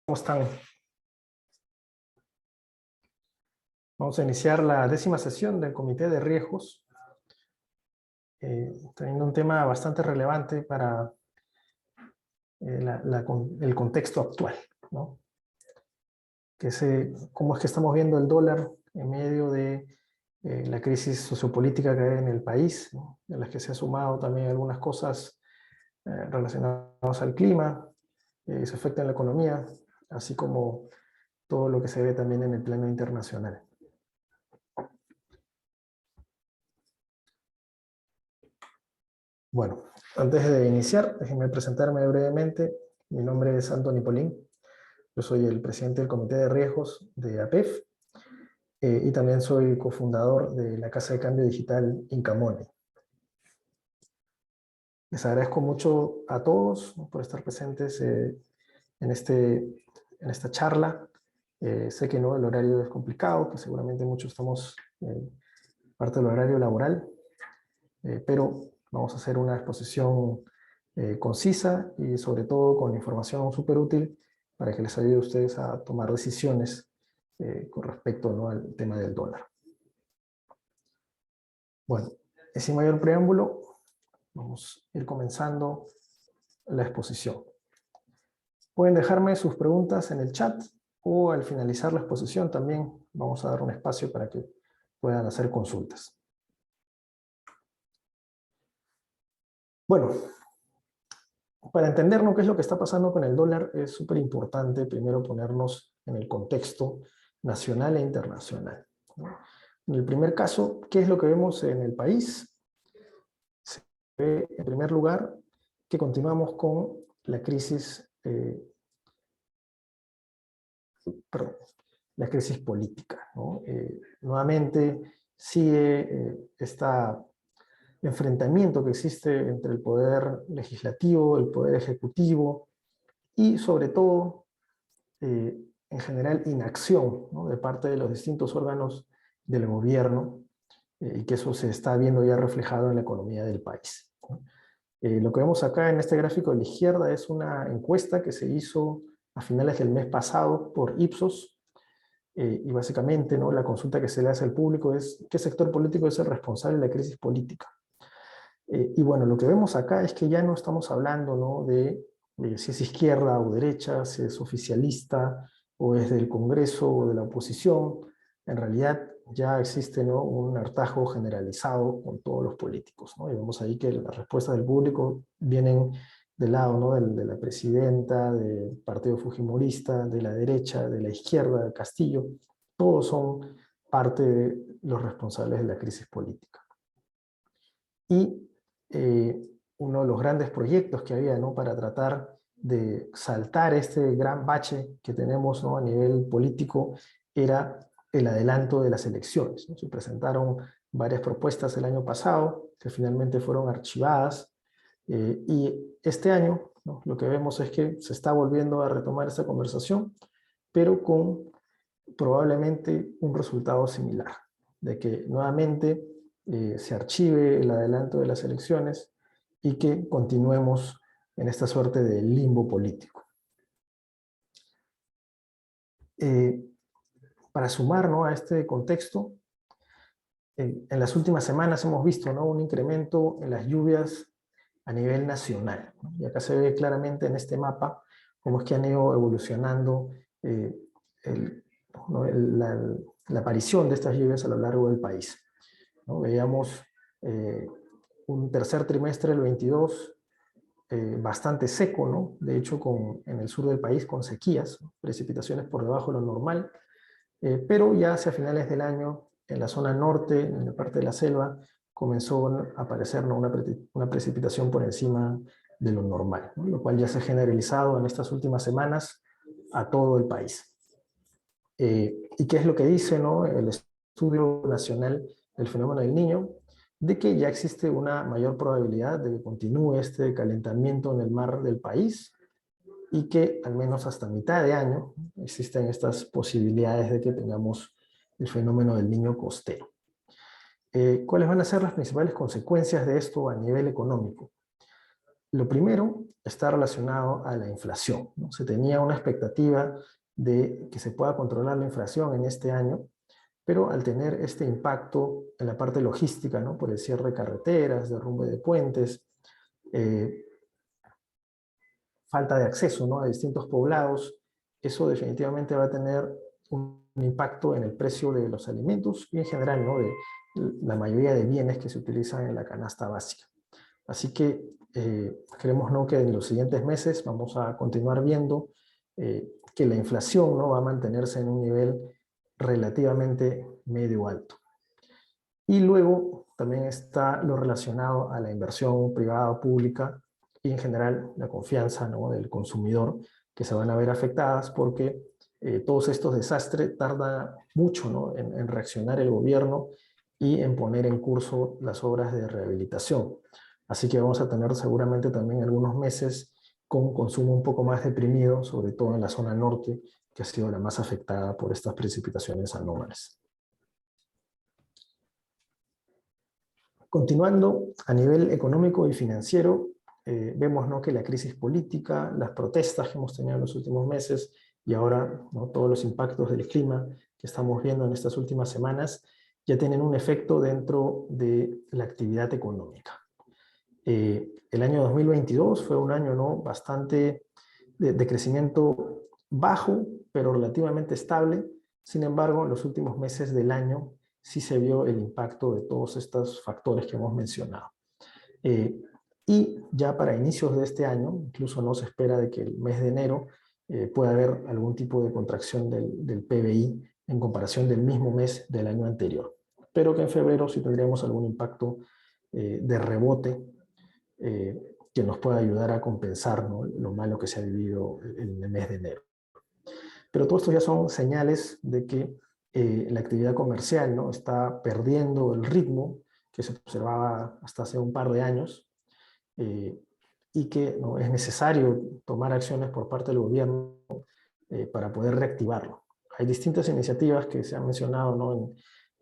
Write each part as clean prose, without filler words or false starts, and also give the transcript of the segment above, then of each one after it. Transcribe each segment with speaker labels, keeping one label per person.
Speaker 1: ¿Cómo están? Vamos a iniciar la 10ª sesión del Comité de Riesgos, teniendo un tema bastante relevante para el contexto actual, ¿no? Que es cómo es que estamos viendo el dólar en medio de la crisis sociopolítica que hay en el país, ¿no? En las que se ha sumado también algunas cosas relacionadas al clima, su efecto en la economía, así como todo lo que se ve también en el plano internacional. Bueno, antes de iniciar, déjenme presentarme brevemente. Mi nombre es Anthony Polín. Yo soy el presidente del Comité de Riesgos de APEF y también soy cofundador de la Casa de Cambio Digital Incamone. Les agradezco mucho a todos, ¿no?, por estar presentes en esta charla. Sé que no, el horario es complicado, que seguramente muchos estamos en parte del horario laboral, pero vamos a hacer una exposición concisa y sobre todo con información súper útil para que les ayude a ustedes a tomar decisiones con respecto, ¿no?, al tema del dólar. Bueno, sin mayor preámbulo, vamos a ir comenzando la exposición. Pueden dejarme sus preguntas en el chat o al finalizar la exposición también vamos a dar un espacio para que puedan hacer consultas. Bueno, para entender, ¿no?, qué es lo que está pasando con el dólar, es súper importante primero ponernos en el contexto nacional e internacional, ¿no? En el primer caso, ¿qué es lo que vemos en el país? Se ve, en primer lugar, que continuamos con la crisis, la crisis política, ¿no? Nuevamente sigue este enfrentamiento que existe entre el poder legislativo, el poder ejecutivo y sobre todo, en general, inacción, ¿no?, de parte de los distintos órganos del gobierno, y que eso se está viendo ya reflejado en la economía del país, ¿no? Lo que vemos acá en este gráfico de la izquierda es una encuesta que se hizo a finales del mes pasado por Ipsos, y básicamente, ¿no?, la consulta que se le hace al público es ¿qué sector político es el responsable de la crisis política? Y bueno, lo que vemos acá es que ya no estamos hablando, ¿no?, de si es izquierda o derecha, si es oficialista o es del Congreso o de la oposición. En realidad ya existe, ¿no?, un hartazgo generalizado con todos los políticos, ¿no? Y vemos ahí que las respuestas del público vienen del lado, ¿no?, de la presidenta, del partido fujimorista, de la derecha, de la izquierda, de Castillo. Todos son parte de los responsables de la crisis política. Y uno de los grandes proyectos que había, ¿no?, para tratar de saltar este gran bache que tenemos, ¿no?, a nivel político era el adelanto de las elecciones, ¿no? Se presentaron varias propuestas el año pasado que finalmente fueron archivadas, y este año, ¿no?, lo que vemos es que se está volviendo a retomar esta conversación, pero con probablemente un resultado similar, de que nuevamente se archive el adelanto de las elecciones y que continuemos en esta suerte de limbo político. Para sumar, ¿no?, a este contexto, en las últimas semanas hemos visto, ¿no?, un incremento en las lluvias a nivel nacional, ¿no? Y acá se ve claramente en este mapa cómo es que han ido evolucionando ¿no?, la aparición de estas lluvias a lo largo del país, ¿no? Veíamos un tercer trimestre del 22 bastante seco, ¿no? De hecho, en el sur del país con sequías, ¿no?, precipitaciones por debajo de lo normal, pero ya hacia finales del año, en la zona norte, en la parte de la selva, comenzó a aparecer, ¿no?, una precipitación por encima de lo normal, ¿no?, lo cual ya se ha generalizado en estas últimas semanas a todo el país. ¿Y qué es lo que dice, ¿no?, el Estudio Nacional del Fenómeno del Niño? De que ya existe una mayor probabilidad de que continúe este calentamiento en el mar del país y que al menos hasta mitad de año existen estas posibilidades de que tengamos el fenómeno del Niño costero. ¿Cuáles van a ser las principales consecuencias de esto a nivel económico? Lo primero está relacionado a la inflación, ¿no? Se tenía una expectativa de que se pueda controlar la inflación en este año, pero al tener este impacto en la parte logística, ¿no? Por el cierre de carreteras, derrumbe de puentes, eh, falta de acceso, ¿no? A distintos poblados, eso definitivamente va a tener un impacto en el precio de los alimentos y en general, ¿no? De la mayoría de bienes que se utilizan en la canasta básica. Así que creemos, ¿no?, que en los siguientes meses vamos a continuar viendo que la inflación, ¿no?, va a mantenerse en un nivel relativamente medio alto. Y luego también está lo relacionado a la inversión privada o pública y en general la confianza, ¿no?, del consumidor, que se van a ver afectadas porque todos estos desastres tardan mucho, ¿no?, en reaccionar el gobierno y en poner en curso las obras de rehabilitación. Así que vamos a tener seguramente también algunos meses con consumo un poco más deprimido, sobre todo en la zona norte, que ha sido la más afectada por estas precipitaciones anómalas. Continuando, a nivel económico y financiero, vemos, ¿no?, que la crisis política, las protestas que hemos tenido en los últimos meses y ahora, ¿no?, todos los impactos del clima que estamos viendo en estas últimas semanas ya tienen un efecto dentro de la actividad económica. El año 2022 fue un año, ¿no?, bastante de crecimiento bajo, pero relativamente estable. Sin embargo, en los últimos meses del año sí se vio el impacto de todos estos factores que hemos mencionado. Y ya para inicios de este año, incluso no se espera de que el mes de enero pueda haber algún tipo de contracción del PBI en comparación del mismo mes del año anterior. Pero que en febrero sí tendríamos algún impacto de rebote que nos pueda ayudar a compensar, ¿no?, lo malo que se ha vivido en el mes de enero. Pero todo esto ya son señales de que la actividad comercial, ¿no?, está perdiendo el ritmo que se observaba hasta hace un par de años y que, ¿no?, es necesario tomar acciones por parte del gobierno para poder reactivarlo. Hay distintas iniciativas que se han mencionado, ¿no?,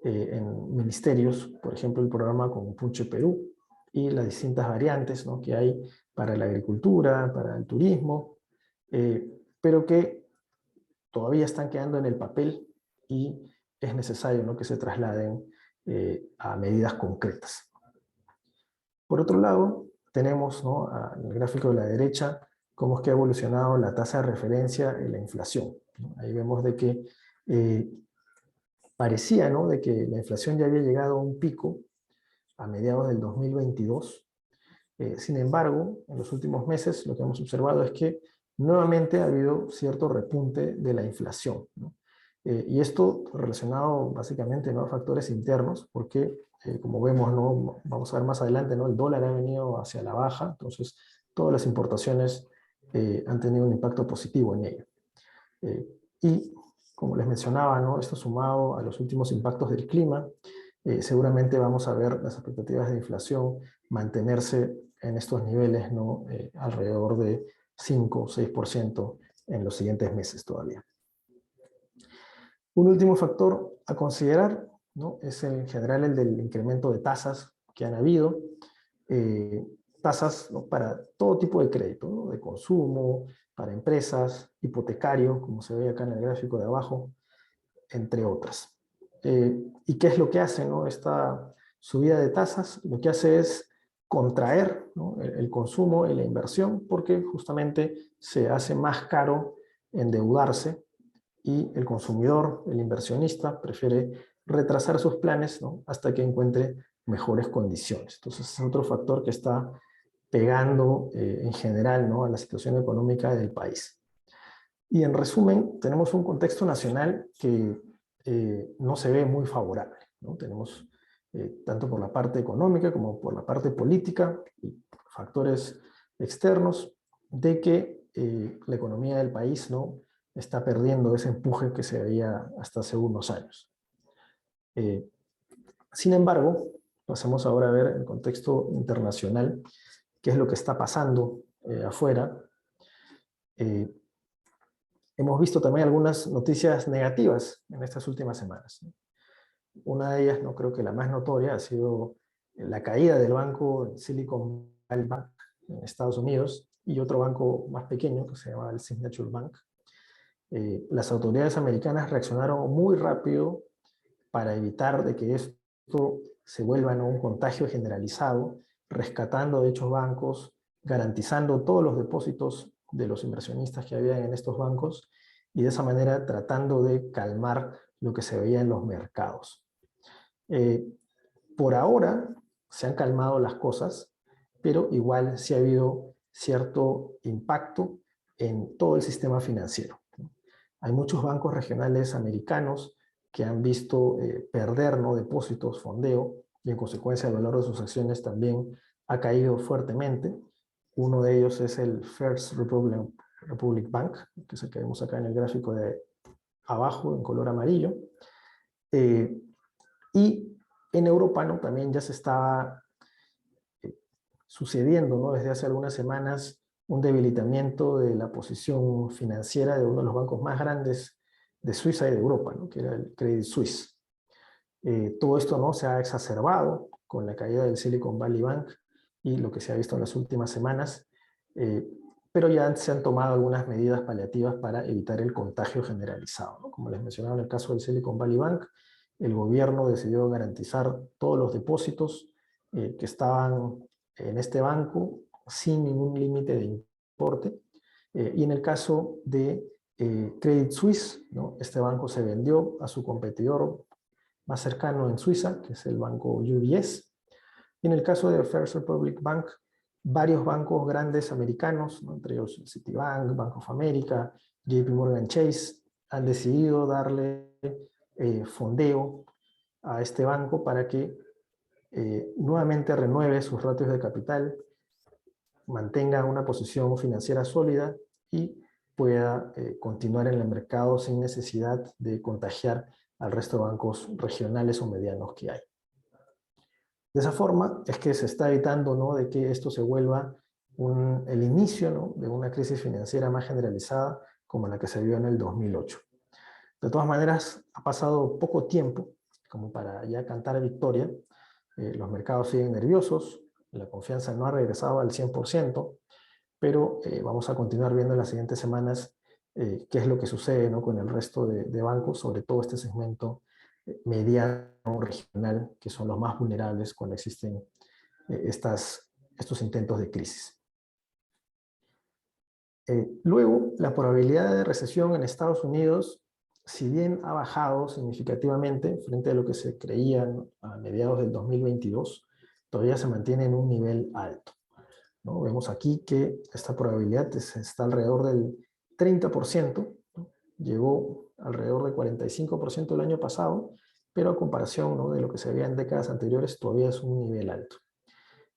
Speaker 1: en ministerios, por ejemplo el programa Compunche Perú y las distintas variantes, ¿no?, que hay para la agricultura, para el turismo, pero que todavía están quedando en el papel y es necesario, ¿no?, que se trasladen a medidas concretas. Por otro lado, tenemos, ¿no?, en el gráfico de la derecha cómo es que ha evolucionado la tasa de referencia y la inflación, ¿no? Ahí vemos de que parecía, ¿no?, de que la inflación ya había llegado a un pico a mediados del 2022. Sin embargo, en los últimos meses lo que hemos observado es que nuevamente ha habido cierto repunte de la inflación, ¿no? Y esto relacionado básicamente, ¿no?, a factores internos, porque como vemos, ¿no?, vamos a ver más adelante, ¿no?, el dólar ha venido hacia la baja, entonces todas las importaciones han tenido un impacto positivo en ello. Y como les mencionaba, ¿no?, esto sumado a los últimos impactos del clima, seguramente vamos a ver las expectativas de inflación mantenerse en estos niveles, ¿no?, alrededor de 5 o 6% en los siguientes meses todavía. Un último factor a considerar, ¿no?, es en general el del incremento de tasas que han habido, tasas, ¿no?, para todo tipo de crédito, ¿no?, de consumo, para empresas, hipotecario, como se ve acá en el gráfico de abajo, entre otras. ¿Y qué es lo que hace, ¿no?, esta subida de tasas? Lo que hace es contraer, ¿no?, el consumo y la inversión, porque justamente se hace más caro endeudarse y el consumidor, el inversionista, prefiere retrasar sus planes, ¿no?, hasta que encuentre mejores condiciones. Entonces es otro factor que está pegando en general, ¿no?, a la situación económica del país. Y en resumen, tenemos un contexto nacional que no se ve muy favorable, ¿no? Tenemos tanto por la parte económica como por la parte política y factores externos de que la economía del país, ¿no?, está perdiendo ese empuje que se veía hasta hace unos años. Sin embargo, pasemos ahora a ver el contexto internacional, qué es lo que está pasando afuera. Hemos visto también algunas noticias negativas en estas últimas semanas. Una de ellas, no creo que la más notoria, ha sido la caída del banco Silicon Valley Bank, en Estados Unidos, y otro banco más pequeño que se llama el Signature Bank. Las autoridades americanas reaccionaron muy rápido para evitar de que esto se vuelva, ¿no?, un contagio generalizado, rescatando dichos bancos, garantizando todos los depósitos de los inversionistas que había en estos bancos y de esa manera tratando de calmar lo que se veía en los mercados. Por ahora se han calmado las cosas, pero igual sí ha habido cierto impacto en todo el sistema financiero. Hay muchos bancos regionales americanos que han visto perder, ¿no?, depósitos, fondeo, y en consecuencia el valor de sus acciones también ha caído fuertemente. Uno de ellos es el First Republic Bank, que es el que vemos acá en el gráfico de abajo en color amarillo. Y en Europa, ¿no?, también ya se estaba sucediendo, ¿no?, desde hace algunas semanas un debilitamiento de la posición financiera de uno de los bancos más grandes de Suiza y de Europa, ¿no?, que era el Credit Suisse. Todo esto, ¿no?, se ha exacerbado con la caída del Silicon Valley Bank y lo que se ha visto en las últimas semanas, pero ya se han tomado algunas medidas paliativas para evitar el contagio generalizado, ¿no? Como les mencionaba en el caso del Silicon Valley Bank, el gobierno decidió garantizar todos los depósitos que estaban en este banco sin ningún límite de importe. Y en el caso de Credit Suisse, ¿no?, este banco se vendió a su competidor más cercano en Suiza, que es el banco UBS. Y en el caso de First Republic Bank, varios bancos grandes americanos, ¿no?, entre ellos Citibank, Bank of America, JP Morgan Chase, han decidido darle fondeo a este banco para que nuevamente renueve sus ratios de capital, mantenga una posición financiera sólida y pueda continuar en el mercado sin necesidad de contagiar al resto de bancos regionales o medianos que hay. De esa forma es que se está evitando, ¿no?, de que esto se vuelva el inicio, ¿no?, de una crisis financiera más generalizada como la que se vio en el 2008. De todas maneras, ha pasado poco tiempo como para ya cantar victoria. Los mercados siguen nerviosos, la confianza no ha regresado al 100%, pero vamos a continuar viendo en las siguientes semanas qué es lo que sucede, ¿no?, con el resto de bancos, sobre todo este segmento mediano regional, que son los más vulnerables cuando existen estos intentos de crisis. Luego, la probabilidad de recesión en Estados Unidos, si bien ha bajado significativamente frente a lo que se creía, ¿no?, a mediados del 2022, todavía se mantiene en un nivel alto, ¿no? Vemos aquí que esta probabilidad está alrededor del 30%, ¿no? Llegó alrededor del 45% el año pasado, pero a comparación, ¿no?, de lo que se veía en décadas anteriores, todavía es un nivel alto.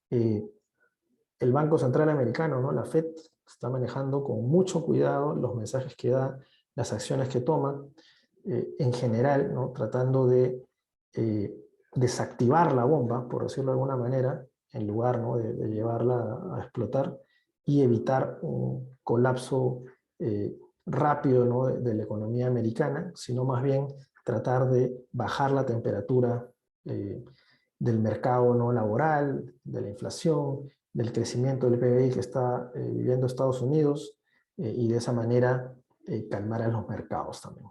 Speaker 1: El Banco Central Americano, ¿no?, la Fed, está manejando con mucho cuidado los mensajes que da, las acciones que toma, en general, ¿no?, tratando de desactivar la bomba, por decirlo de alguna manera, en lugar, ¿no?, de llevarla a explotar y evitar un colapso rápido, ¿no?, de la economía americana, sino más bien tratar de bajar la temperatura del mercado no laboral, de la inflación, del crecimiento del PBI que está viviendo Estados Unidos, y de esa manera calmar a los mercados también.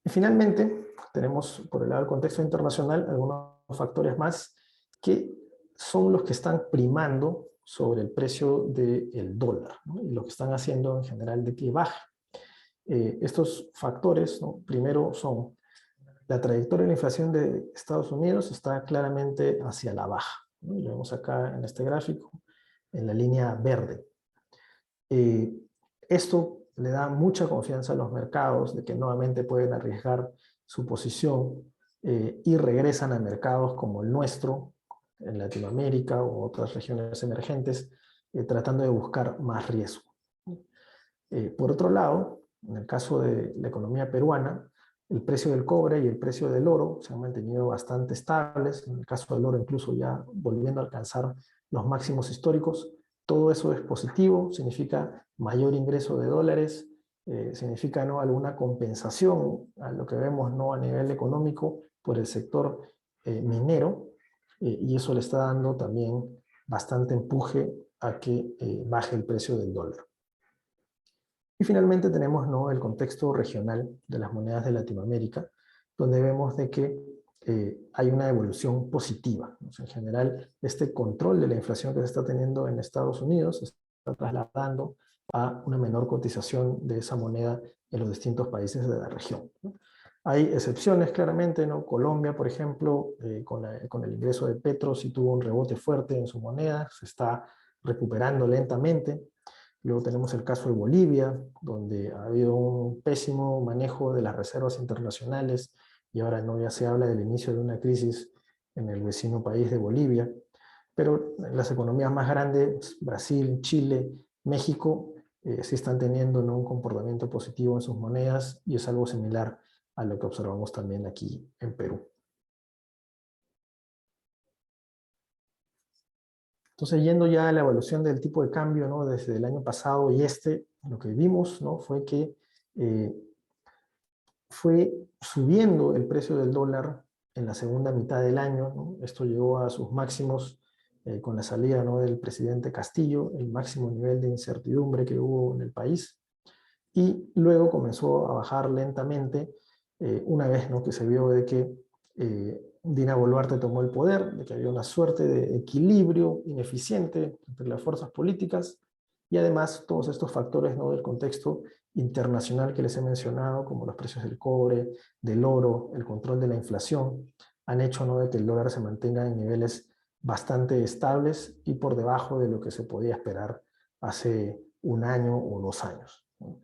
Speaker 1: Y finalmente, tenemos por el lado del contexto internacional algunos factores más que son los que están primando sobre el precio del dólar, ¿no?, y lo que están haciendo en general de que baje. Estos factores, ¿no?, primero son la trayectoria de la inflación de Estados Unidos está claramente hacia la baja, ¿no? Lo vemos acá en este gráfico, en la línea verde. Esto le da mucha confianza a los mercados de que nuevamente pueden arriesgar su posición y regresan a mercados como el nuestro, en Latinoamérica o otras regiones emergentes, tratando de buscar más riesgo. Por otro lado, en el caso de la economía peruana, el precio del cobre y el precio del oro se han mantenido bastante estables, en el caso del oro incluso ya volviendo a alcanzar los máximos históricos. Todo eso es positivo, significa mayor ingreso de dólares, significa, ¿no?, alguna compensación a lo que vemos, ¿no?, a nivel económico por el sector minero, y eso le está dando también bastante empuje a que baje el precio del dólar. Y finalmente tenemos, ¿no?, el contexto regional de las monedas de Latinoamérica, donde vemos de que hay una evolución positiva. O sea, en general, este control de la inflación que se está teniendo en Estados Unidos se está trasladando a una menor cotización de esa moneda en los distintos países de la región, ¿no? Hay excepciones claramente, ¿no? Colombia, por ejemplo, con el ingreso de Petro, sí tuvo un rebote fuerte en su moneda, se está recuperando lentamente. Luego tenemos el caso de Bolivia, donde ha habido un pésimo manejo de las reservas internacionales y ahora no ya se habla del inicio de una crisis en el vecino país de Bolivia. Pero las economías más grandes, Brasil, Chile, México, sí están teniendo, ¿no?, un comportamiento positivo en sus monedas, y es algo similar a lo que observamos también aquí en Perú. Entonces, yendo ya a la evaluación del tipo de cambio, ¿no?, desde el año pasado y lo que vimos, ¿no?, fue que fue subiendo el precio del dólar en la segunda mitad del año, ¿no? Esto llegó a sus máximos con la salida, ¿no?, del presidente Castillo, el máximo nivel de incertidumbre que hubo en el país, y luego comenzó a bajar lentamente una vez, ¿no?, que se vio de que Dina Boluarte tomó el poder, de que había una suerte de equilibrio ineficiente entre las fuerzas políticas, y además todos estos factores, ¿no?, del contexto internacional que les he mencionado, como los precios del cobre, del oro, el control de la inflación, han hecho, ¿no?, de que el dólar se mantenga en niveles bastante estables y por debajo de lo que se podía esperar hace un año o 2 años, ¿no?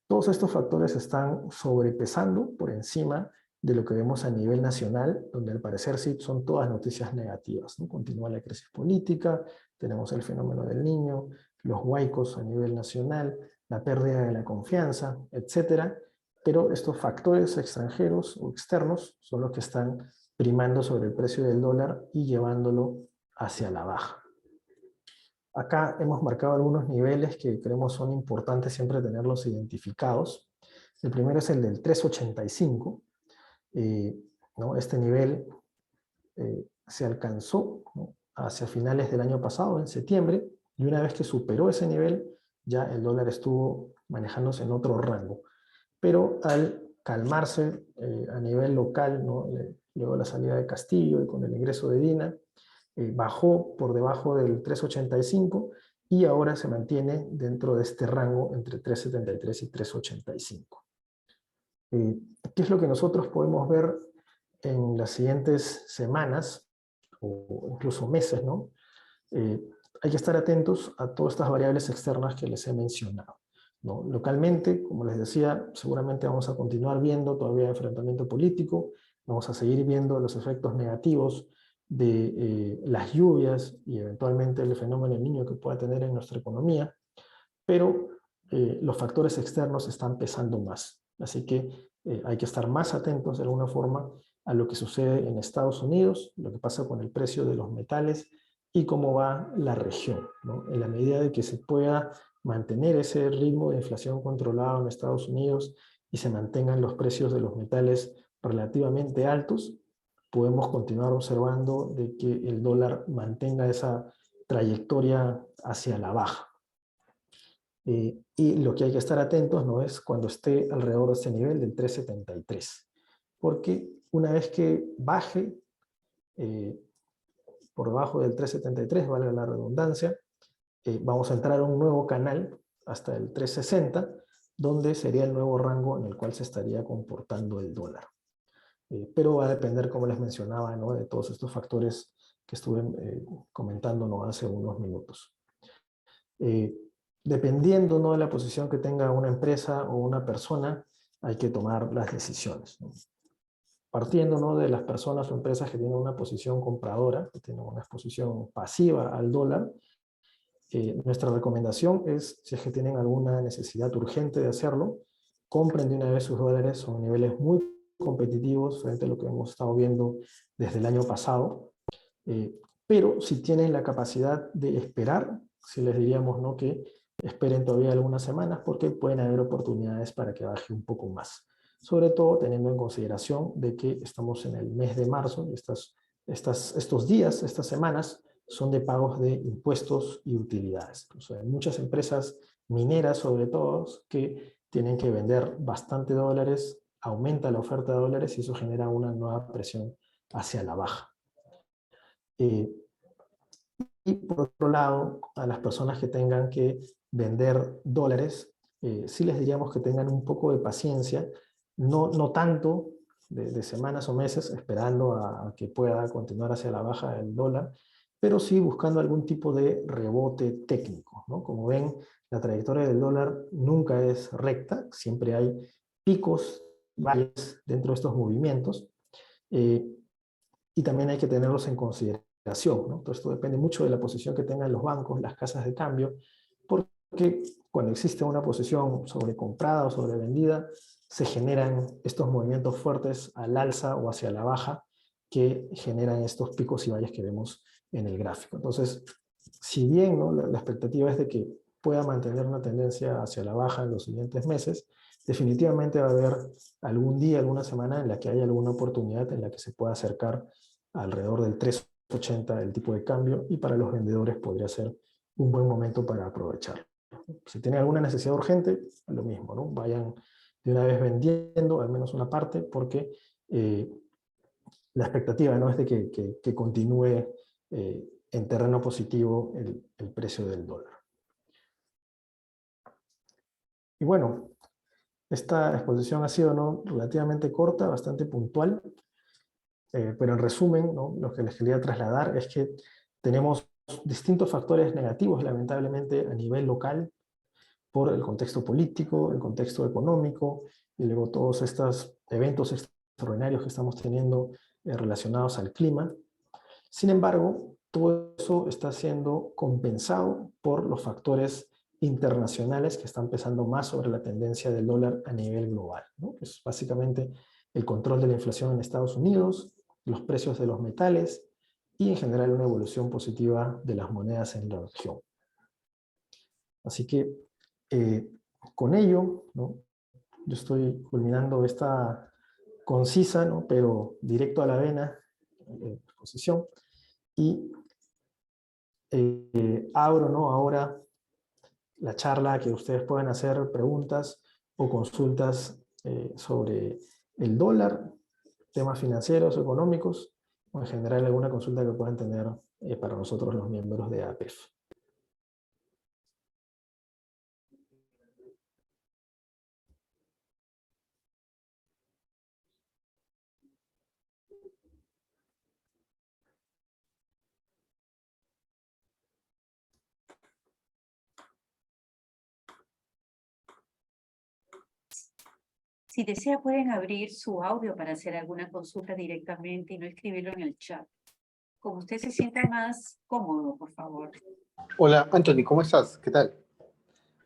Speaker 1: Todos estos factores están sobrepesando por encima de lo que vemos a nivel nacional, donde al parecer sí son todas noticias negativas, ¿no? Continúa la crisis política, tenemos el fenómeno del Niño, los huaicos a nivel nacional, la pérdida de la confianza, etcétera, pero estos factores extranjeros o externos son los que están primando sobre el precio del dólar y llevándolo hacia la baja. Acá hemos marcado algunos niveles que creemos son importantes siempre tenerlos identificados. El primero es el del 3.85, ¿no? Este nivel se alcanzó, ¿no?, hacia finales del año pasado, en septiembre, y una vez que superó ese nivel, ya el dólar estuvo manejándose en otro rango. Pero al calmarse a nivel local, ¿no?, luego de la salida de Castillo y con el ingreso de Dina, bajó por debajo del 3.85 y ahora se mantiene dentro de este rango entre 3.73 y 3.85. ¿Qué es lo que nosotros podemos ver en las siguientes semanas o incluso meses, ¿no? Hay que estar atentos a todas estas variables externas que les he mencionado, ¿no? Localmente, como les decía, seguramente vamos a continuar viendo todavía enfrentamiento político, vamos a seguir viendo los efectos negativos de las lluvias y eventualmente el fenómeno del Niño que pueda tener en nuestra economía, pero los factores externos están pesando más. Así que hay que estar más atentos de alguna forma a lo que sucede en Estados Unidos, lo que pasa con el precio de los metales y cómo va la región, ¿no? En la medida de que se pueda mantener ese ritmo de inflación controlado en Estados Unidos y se mantengan los precios de los metales relativamente altos, podemos continuar observando de que el dólar mantenga esa trayectoria hacia la baja. Y lo que hay que estar atentos, ¿no?, es cuando esté alrededor de este nivel del 3.73, porque una vez que baje por debajo del 3.73, vale la redundancia, vamos a entrar a un nuevo canal hasta el 3.60, donde sería el nuevo rango en el cual se estaría comportando el dólar. Pero va a depender, como les mencionaba, ¿no?, de todos estos factores que estuve comentando, ¿no?, hace unos minutos. Dependiendo, ¿no?, de la posición que tenga una empresa o una persona, hay que tomar las decisiones, ¿no? Partiendo, ¿no?, de las personas o empresas que tienen una posición compradora, que tienen una exposición pasiva al dólar, nuestra recomendación es, si es que tienen alguna necesidad urgente de hacerlo, compren de una vez sus dólares, son niveles muy competitivos frente a lo que hemos estado viendo desde el año pasado, pero si tienen la capacidad de esperar, si les diríamos, ¿no?, que esperen todavía algunas semanas porque pueden haber oportunidades para que baje un poco más. Sobre todo teniendo en consideración de que estamos en el mes de marzo y estas estos días, estas semanas, son de pagos de impuestos y utilidades. O sea, hay muchas empresas mineras, sobre todo, que tienen que vender bastante dólares, aumenta la oferta de dólares y eso genera una nueva presión hacia la baja. Y por otro lado, a las personas que tengan que vender dólares, sí les diríamos que tengan un poco de paciencia, no tanto de semanas o meses esperando a que pueda continuar hacia la baja el dólar, pero sí buscando algún tipo de rebote técnico, ¿no? Como ven, la trayectoria del dólar nunca es recta, siempre hay picos y valles dentro de estos movimientos, y también hay que tenerlos en consideración, ¿no? Todo esto depende mucho de la posición que tengan los bancos, las casas de cambio, porque cuando existe una posición sobrecomprada o sobrevendida, se generan estos movimientos fuertes al alza o hacia la baja que generan estos picos y valles que vemos en el gráfico. Entonces, si bien, ¿no?, la expectativa es de que pueda mantener una tendencia hacia la baja en los siguientes meses, definitivamente va a haber algún día, alguna semana en la que haya alguna oportunidad en la que se pueda acercar alrededor del 3.80 el tipo de cambio, y para los vendedores podría ser un buen momento para aprovechar. Si tienen alguna necesidad urgente, lo mismo, ¿no? Vayan de una vez vendiendo al menos una parte, porque la expectativa, ¿no?, es de que continúe en terreno positivo el precio del dólar. Y bueno, esta exposición ha sido, ¿no?, relativamente corta, bastante puntual, pero en resumen, ¿no?, lo que les quería trasladar es que tenemos distintos factores negativos, lamentablemente, a nivel local, por el contexto político, el contexto económico, y luego todos estos eventos extraordinarios que estamos teniendo relacionados al clima. Sin embargo, todo eso está siendo compensado por los factores internacionales que están pesando más sobre la tendencia del dólar a nivel global, ¿no? Es básicamente el control de la inflación en Estados Unidos, los precios de los metales y en general una evolución positiva de las monedas en la región. Así que con ello, ¿no?, yo estoy culminando esta concisa, ¿no?, pero directo a la vena exposición, y abro, ¿no?, ahora la charla a que ustedes puedan hacer preguntas o consultas sobre el dólar, temas financieros, económicos, o en general alguna consulta que puedan tener para nosotros los miembros de APEF.
Speaker 2: Si desea, pueden abrir su audio para hacer alguna consulta directamente y no escribirlo en el chat. Como usted se sienta más cómodo, por favor.
Speaker 3: Hola, Anthony, ¿cómo estás? ¿Qué tal?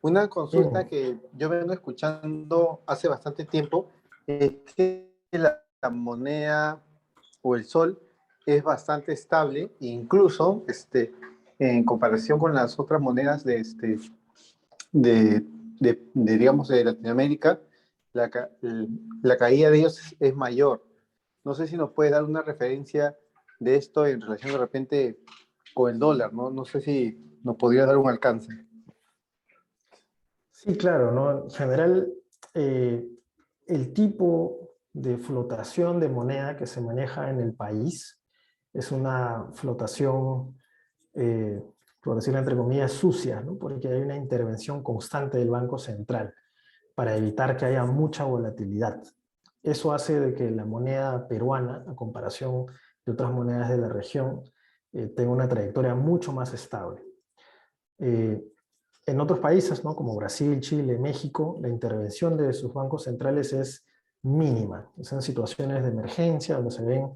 Speaker 3: Una consulta
Speaker 1: Bien.
Speaker 3: que yo vengo escuchando hace bastante tiempo es que la moneda o el sol es bastante estable, e incluso en comparación con las otras monedas digamos, de Latinoamérica, la caída de ellos es mayor. No sé si nos puede dar una referencia de esto en relación de repente con el dólar, ¿no? No sé si nos podría dar un alcance.
Speaker 1: Sí, claro, ¿no? En general, el tipo de flotación de moneda que se maneja en el país es una flotación, por decirlo entre comillas, sucia, ¿no? Porque hay una intervención constante del Banco Central para evitar que haya mucha volatilidad. Eso hace de que la moneda peruana, a comparación de otras monedas de la región, tenga una trayectoria mucho más estable. En otros países, ¿no?, como Brasil, Chile, México, la intervención de sus bancos centrales es mínima. Son situaciones de emergencia donde se ven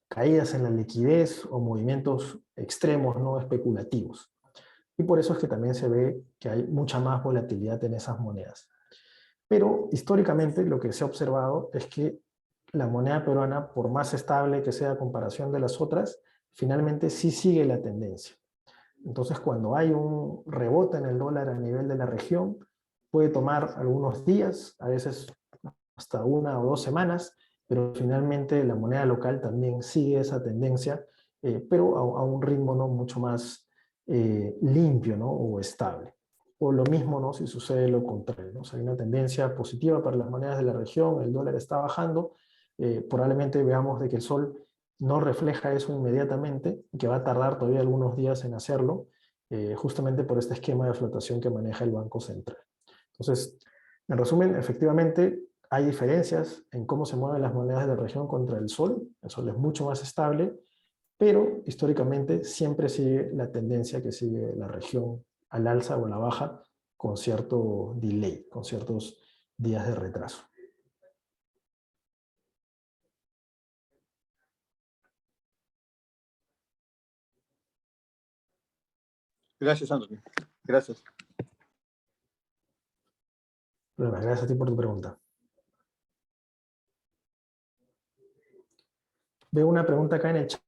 Speaker 1: caídas en la liquidez o movimientos extremos, no especulativos. Y por eso es que también se ve que hay mucha más volatilidad en esas monedas. Pero históricamente lo que se ha observado es que la moneda peruana, por más estable que sea a comparación de las otras, finalmente sí sigue la tendencia. Entonces, cuando hay un rebote en el dólar a nivel de la región, puede tomar algunos días, a veces hasta 1 o 2 semanas, pero finalmente la moneda local también sigue esa tendencia, pero a un ritmo, ¿no?, mucho más limpio, ¿no?, o estable. O lo mismo, ¿no?, si sucede lo contrario, ¿no? O sea, hay una tendencia positiva para las monedas de la región, el dólar está bajando, probablemente veamos de que el sol no refleja eso inmediatamente, y que va a tardar todavía algunos días en hacerlo, justamente por este esquema de flotación que maneja el Banco Central. Entonces, en resumen, efectivamente, hay diferencias en cómo se mueven las monedas de la región contra el sol es mucho más estable, pero históricamente siempre sigue la tendencia que sigue la región al alza o a la baja con cierto delay, con ciertos días de retraso.
Speaker 3: Gracias, Anthony. Gracias.
Speaker 1: Bueno, gracias a ti por tu pregunta. Veo una pregunta acá en el chat.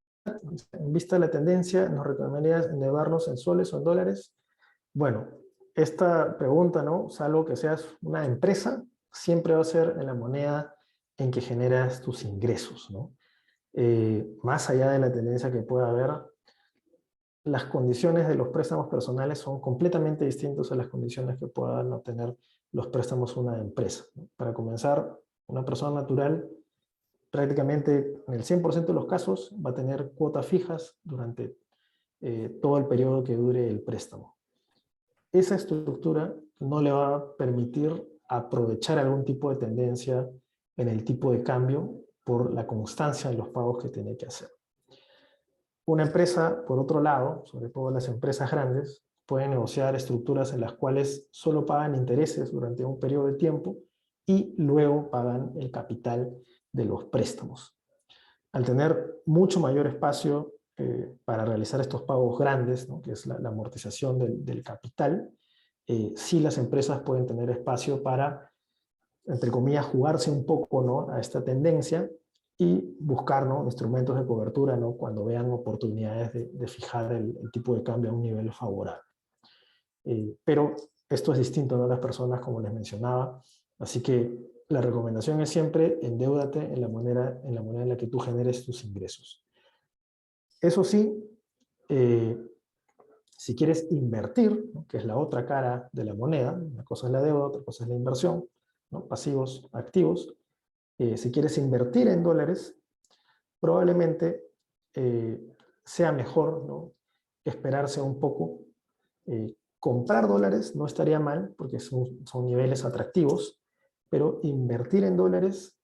Speaker 1: En vista de la tendencia, ¿nos recomendarías endeudarnos en soles o en dólares? Bueno, esta pregunta, ¿no?, salvo que seas una empresa, siempre va a ser en la moneda en que generas tus ingresos, ¿no? Más allá de la tendencia que pueda haber, las condiciones de los préstamos personales son completamente distintas a las condiciones que puedan obtener los préstamos una empresa, ¿no? Para comenzar, una persona natural prácticamente en el 100% de los casos va a tener cuotas fijas durante todo el periodo que dure el préstamo. Esa estructura no le va a permitir aprovechar algún tipo de tendencia en el tipo de cambio por la constancia en los pagos que tiene que hacer. Una empresa, por otro lado, sobre todo las empresas grandes, pueden negociar estructuras en las cuales solo pagan intereses durante un periodo de tiempo y luego pagan el capital de los préstamos. Al tener mucho mayor espacio para realizar estos pagos grandes, ¿no?, que es la amortización del capital, sí las empresas pueden tener espacio para, entre comillas, jugarse un poco, ¿no?, a esta tendencia y buscar, ¿no?, instrumentos de cobertura, ¿no?, cuando vean oportunidades de fijar el tipo de cambio a un nivel favorable. Pero esto es distinto, ¿no?, a las personas, como les mencionaba, así que la recomendación es siempre endeúdate en la moneda en la que tú generes tus ingresos. Eso sí, si quieres invertir, ¿no?, que es la otra cara de la moneda, una cosa es la deuda, otra cosa es la inversión, ¿no?, pasivos, activos. Si quieres invertir en dólares, probablemente sea mejor, ¿no?, esperarse un poco. Comprar dólares no estaría mal, porque son niveles atractivos, pero invertir en dólares,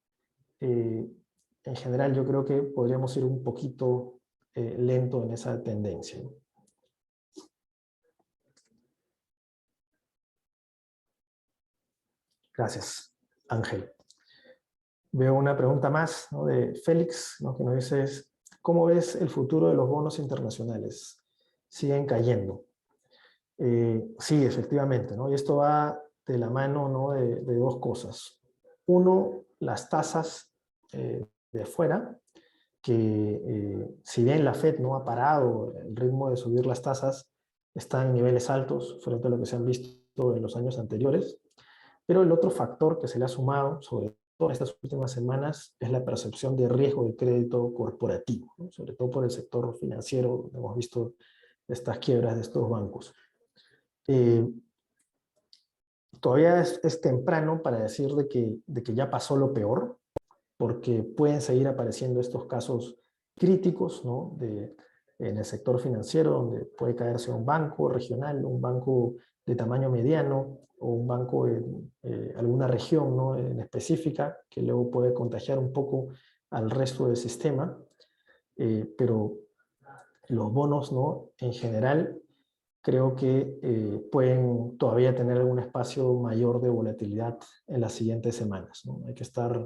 Speaker 1: en general yo creo que podríamos ir un poquito lento en esa tendencia, ¿no? Gracias, Ángel. Veo una pregunta más, ¿no?, de Félix, ¿no?, que nos dice, ¿cómo ves el futuro de los bonos internacionales? ¿Siguen cayendo? Sí, efectivamente, ¿no? Y esto va de la mano, ¿no?, de dos cosas. Uno, las tasas de afuera, que si bien la Fed no ha parado el ritmo de subir las tasas, está en niveles altos frente a lo que se han visto en los años anteriores. Pero el otro factor que se le ha sumado, sobre todo en estas últimas semanas, es la percepción de riesgo de crédito corporativo, ¿no?, sobre todo por el sector financiero. Hemos visto estas quiebras de estos bancos. Todavía es temprano para decir de que ya pasó lo peor, porque pueden seguir apareciendo estos casos críticos, ¿no?, en el sector financiero, donde puede caerse un banco regional, un banco de tamaño mediano, o un banco en alguna región, ¿no?, en específica, que luego puede contagiar un poco al resto del sistema. Pero los bonos, ¿no?, en general, creo que pueden todavía tener algún espacio mayor de volatilidad en las siguientes semanas, ¿no? Hay que estar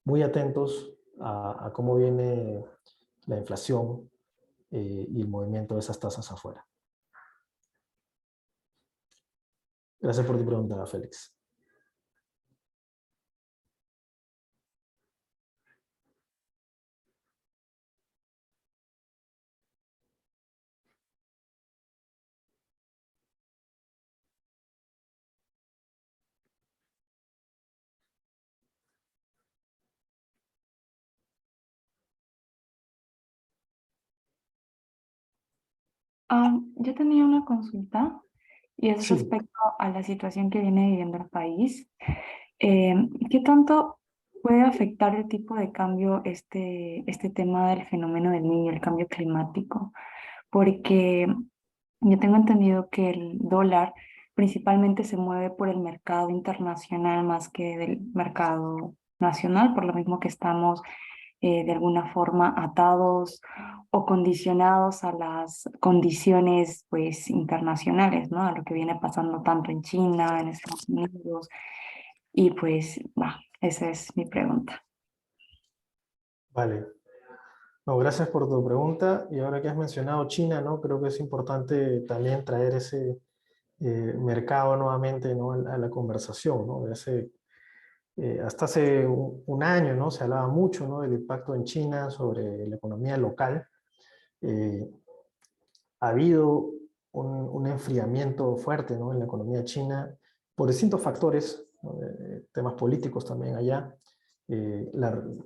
Speaker 1: muy atentos a cómo viene la inflación y el movimiento de esas tasas afuera. Gracias por tu pregunta, Félix.
Speaker 4: Yo tenía una consulta y es
Speaker 1: Sí,
Speaker 4: respecto a la situación que viene viviendo el país. Eh, ¿Qué tanto puede afectar el tipo de cambio este tema del fenómeno del Niño, el cambio climático? Porque yo tengo entendido que el dólar principalmente se mueve por el mercado internacional más que del mercado nacional, por lo mismo que estamos de alguna forma atados o condicionados a las condiciones pues internacionales, ¿no? A lo que viene pasando tanto en China, en Estados Unidos, y pues, esa es mi pregunta.
Speaker 1: vale. No, gracias por tu pregunta. Y ahora que has mencionado China, ¿no? Creo que es importante también traer ese mercado nuevamente, ¿no? A la conversación, ¿no? Hasta hace un año, ¿no? Se hablaba mucho, ¿no? Del impacto en China sobre la economía local. Eh, Ha habido un enfriamiento fuerte, ¿no? En la economía china por distintos factores, ¿no? Temas políticos también allá,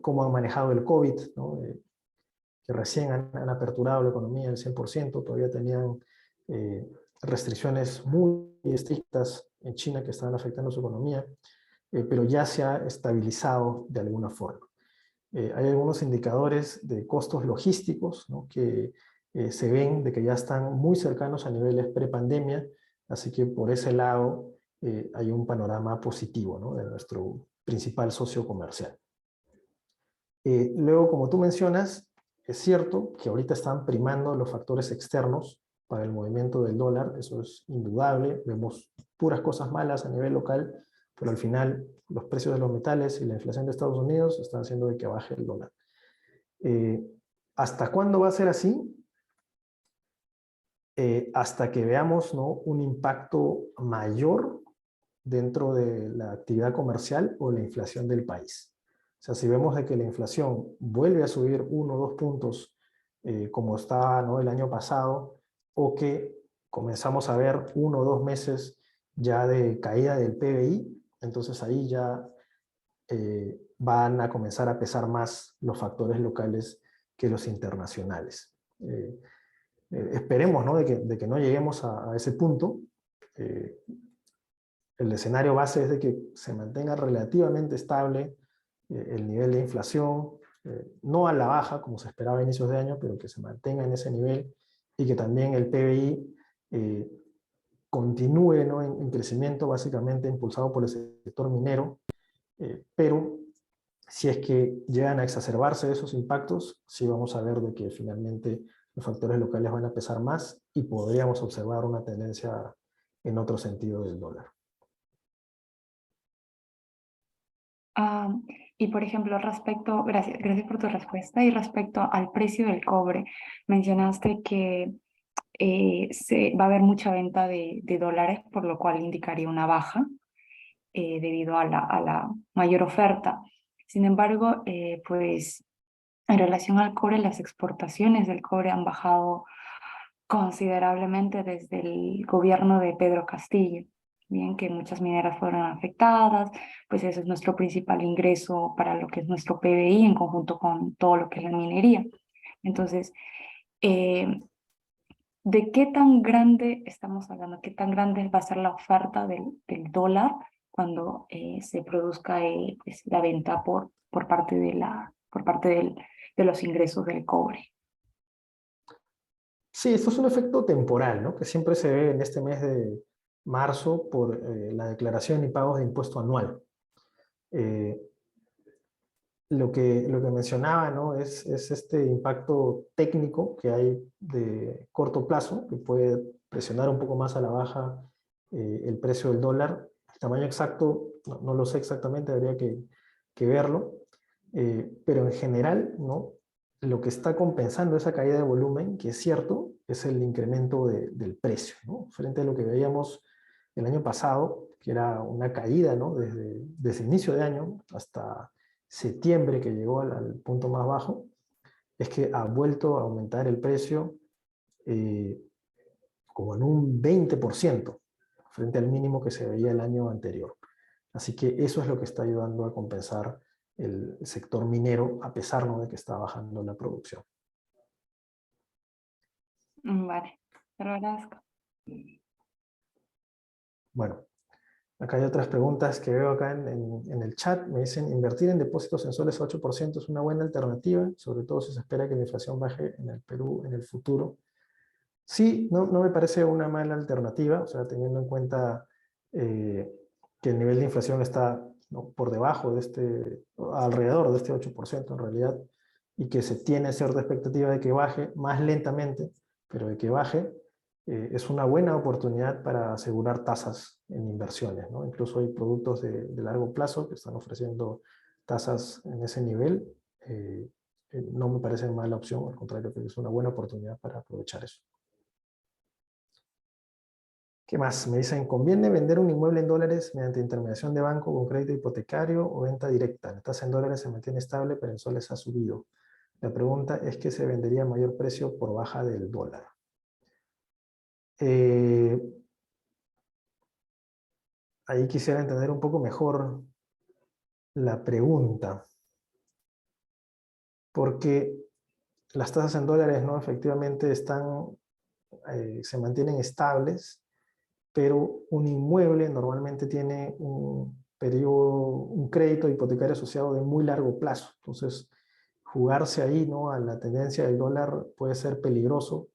Speaker 1: cómo han manejado el COVID, ¿no? Que recién han aperturado la economía al 100%, todavía tenían restricciones muy estrictas en China que estaban afectando su economía, pero ya se ha estabilizado de alguna forma. Hay algunos indicadores de costos logísticos, ¿no? Que se ven de que ya están muy cercanos a niveles prepandemia, así que por ese lado hay un panorama positivo, ¿no? De nuestro principal socio comercial. Luego, como tú mencionas, es cierto que ahorita están primando los factores externos para el movimiento del dólar, eso es indudable, vemos puras cosas malas a nivel local, pero al final los precios de los metales y la inflación de Estados Unidos están haciendo de que baje el dólar. ¿Hasta cuándo va a ser así? Hasta que veamos, ¿no? Un impacto mayor dentro de la actividad comercial o la inflación del país. O sea, si vemos de que la inflación vuelve a subir 1 o 2 puntos como estaba, ¿no? El año pasado, o que comenzamos a ver 1 o 2 meses ya de caída del PBI, entonces ahí ya van a comenzar a pesar más los factores locales que los internacionales. Esperemos, ¿no? De que no lleguemos a ese punto. El escenario base es de que se mantenga relativamente estable el nivel de inflación, no a la baja como se esperaba a inicios de año, pero que se mantenga en ese nivel y que también el PBI continúe, ¿no? En crecimiento, básicamente impulsado por el sector minero, pero si es que llegan a exacerbarse esos impactos, sí vamos a ver de que finalmente los factores locales van a pesar más y podríamos observar una tendencia en otro sentido del dólar.
Speaker 4: Y por ejemplo, gracias por tu respuesta. Y respecto al precio del cobre, mencionaste que se va a haber mucha venta de dólares, por lo cual indicaría una baja debido a la mayor oferta. Sin embargo, pues en relación al cobre, las exportaciones del cobre han bajado considerablemente desde el gobierno de Pedro Castillo. Bien, que muchas mineras fueron afectadas, pues ese es nuestro principal ingreso para lo que es nuestro PBI en conjunto con todo lo que es la minería. Entonces, eh, ¿de qué tan grande estamos hablando? ¿Qué tan grande va a ser la oferta del dólar cuando se produzca pues, la venta por parte de los ingresos del cobre?
Speaker 1: Sí, esto es un efecto temporal, ¿no? Que siempre se ve en este mes de marzo por la declaración y pagos de impuesto anual. Eh, lo que mencionaba, ¿no? Es este impacto técnico que hay de corto plazo, que puede presionar un poco más a la baja el precio del dólar. El tamaño exacto, no lo sé exactamente, habría que verlo. Pero en general, ¿no? Lo que está compensando esa caída de volumen, que es cierto, es el incremento del precio, ¿no? Frente a lo que veíamos el año pasado, que era una caída, ¿no? Desde inicio de año hasta septiembre, que llegó al punto más bajo, es que ha vuelto a aumentar el precio como en un 20% frente al mínimo que se veía el año anterior. Así que eso es lo que está ayudando a compensar el sector minero, a pesar, ¿no? De que está bajando la producción.
Speaker 4: Vale, Te lo agradezco.
Speaker 1: Bueno, acá hay otras preguntas que veo acá en el chat. Me dicen, ¿invertir en depósitos en soles a 8% es una buena alternativa? Sobre todo si se espera que la inflación baje en el Perú en el futuro. Sí, no me parece una mala alternativa, o sea, teniendo en cuenta que el nivel de inflación está, ¿no?, por debajo de alrededor de este 8% en realidad, y que se tiene cierta expectativa de que baje más lentamente, pero de que baje, es una buena oportunidad para asegurar tasas en inversiones, ¿no? Incluso hay productos de largo plazo que están ofreciendo tasas en ese nivel. No me parece mala opción, al contrario, que es una buena oportunidad para aprovechar eso. ¿Qué más? Me dicen, ¿conviene vender un inmueble en dólares mediante intermediación de banco con crédito hipotecario o venta directa? La tasa en dólares se mantiene estable, pero en soles ha subido. La pregunta es que se vendería a mayor precio por baja del dólar. Ahí quisiera entender un poco mejor la pregunta. Porque las tasas en dólares, ¿no?, efectivamente se mantienen estables, pero un inmueble normalmente tiene un crédito hipotecario asociado de muy largo plazo. Entonces, jugarse ahí, ¿no?, a la tendencia del dólar puede ser peligroso,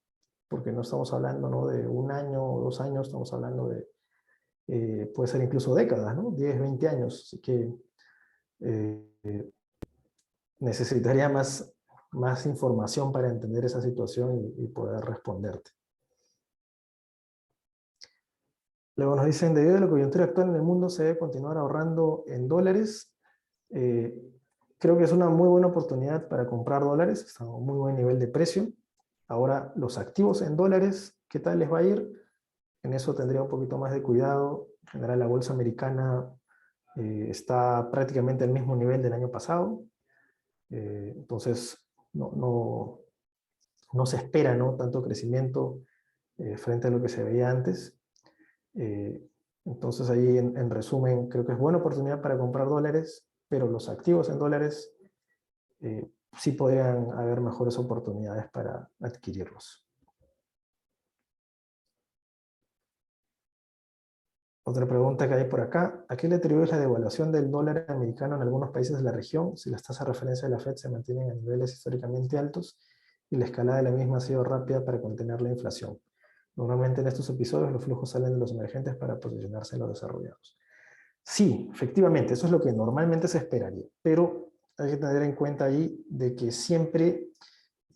Speaker 1: porque no estamos hablando, ¿no?, de un año o 2 años, estamos hablando de, puede ser incluso décadas, ¿no?, 10, 20 años. Así que necesitaría más información para entender esa situación y poder responderte. Luego nos dicen, debido a la coyuntura actual en el mundo, ¿se debe continuar ahorrando en dólares? Creo que es una muy buena oportunidad para comprar dólares, está a un muy buen nivel de precio. Ahora, los activos en dólares, ¿qué tal les va a ir? En eso tendría un poquito más de cuidado. En general, la bolsa americana está prácticamente al mismo nivel del año pasado. Entonces, no se espera, ¿no?, tanto crecimiento frente a lo que se veía antes. Entonces ahí en resumen creo que es buena oportunidad para comprar dólares, pero los activos en dólares sí podrían haber mejores oportunidades para adquirirlos. Otra pregunta que hay por acá, ¿a qué le atribuyes la devaluación del dólar americano en algunos países de la región si las tasas de referencia de la Fed se mantienen a niveles históricamente altos y la escalada de la misma ha sido rápida para contener la inflación? Normalmente en estos episodios los flujos salen de los emergentes para posicionarse en los desarrollados. Sí, efectivamente, eso es lo que normalmente se esperaría, pero hay que tener en cuenta ahí de que siempre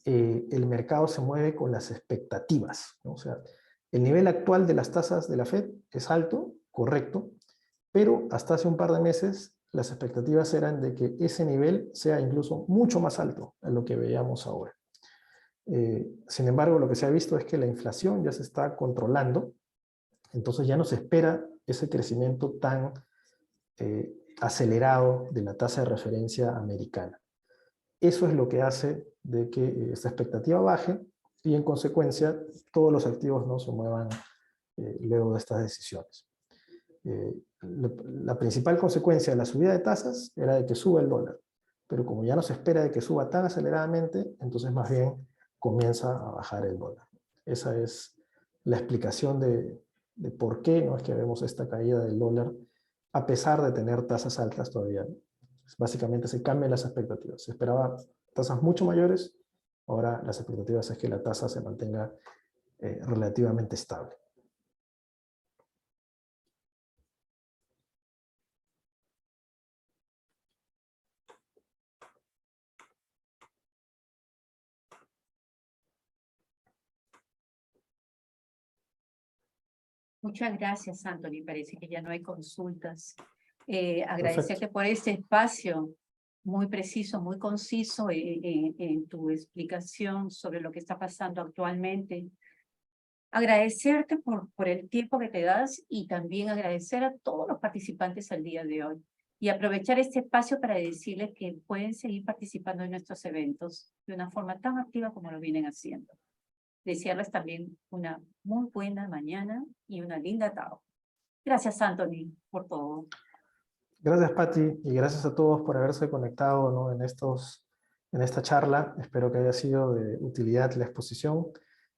Speaker 1: el mercado se mueve con las expectativas, ¿no? O sea, el nivel actual de las tasas de la Fed es alto, correcto, pero hasta hace un par de meses las expectativas eran de que ese nivel sea incluso mucho más alto a lo que veíamos ahora. Sin embargo, lo que se ha visto es que la inflación ya se está controlando, entonces ya no se espera ese crecimiento tan acelerado de la tasa de referencia americana. Eso es lo que hace de que esta expectativa baje y en consecuencia todos los activos no se muevan luego de estas decisiones. La principal consecuencia de la subida de tasas era de que suba el dólar, pero como ya no se espera de que suba tan aceleradamente, entonces más bien comienza a bajar el dólar. Esa es la explicación de por qué no es que vemos esta caída del dólar a pesar de tener tasas altas todavía. Básicamente se cambian las expectativas. Se esperaba tasas mucho mayores, ahora las expectativas es que la tasa se mantenga relativamente estable.
Speaker 2: Muchas gracias, Anthony. Parece que ya no hay consultas.
Speaker 1: Perfecto.
Speaker 2: Agradecerte por este espacio muy preciso, muy conciso en tu explicación sobre lo que está pasando actualmente. Agradecerte por el tiempo que te das y también agradecer a todos los participantes al día de hoy. Y aprovechar este espacio para decirles que pueden seguir participando en nuestros eventos de una forma tan activa como lo vienen haciendo. Desearles también una muy buena mañana y una linda tarde. Gracias, Anthony, por todo.
Speaker 1: Gracias, Patti, y gracias a todos por haberse conectado, ¿no?, en esta charla. Espero que haya sido de utilidad la exposición.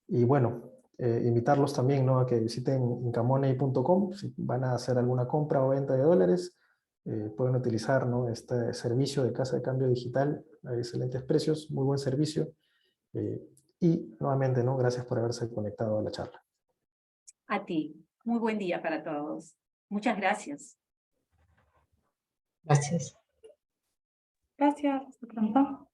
Speaker 1: Y bueno, invitarlos también, ¿no?, a que visiten incamoney.com. Si van a hacer alguna compra o venta de dólares, pueden utilizar, ¿no?, este servicio de casa de cambio digital. Hay excelentes precios, muy buen servicio. Y nuevamente, ¿no?, gracias por haberse conectado a la charla.
Speaker 2: A ti. Muy buen día para todos. Muchas gracias.
Speaker 5: Gracias.
Speaker 4: Gracias, hasta pronto.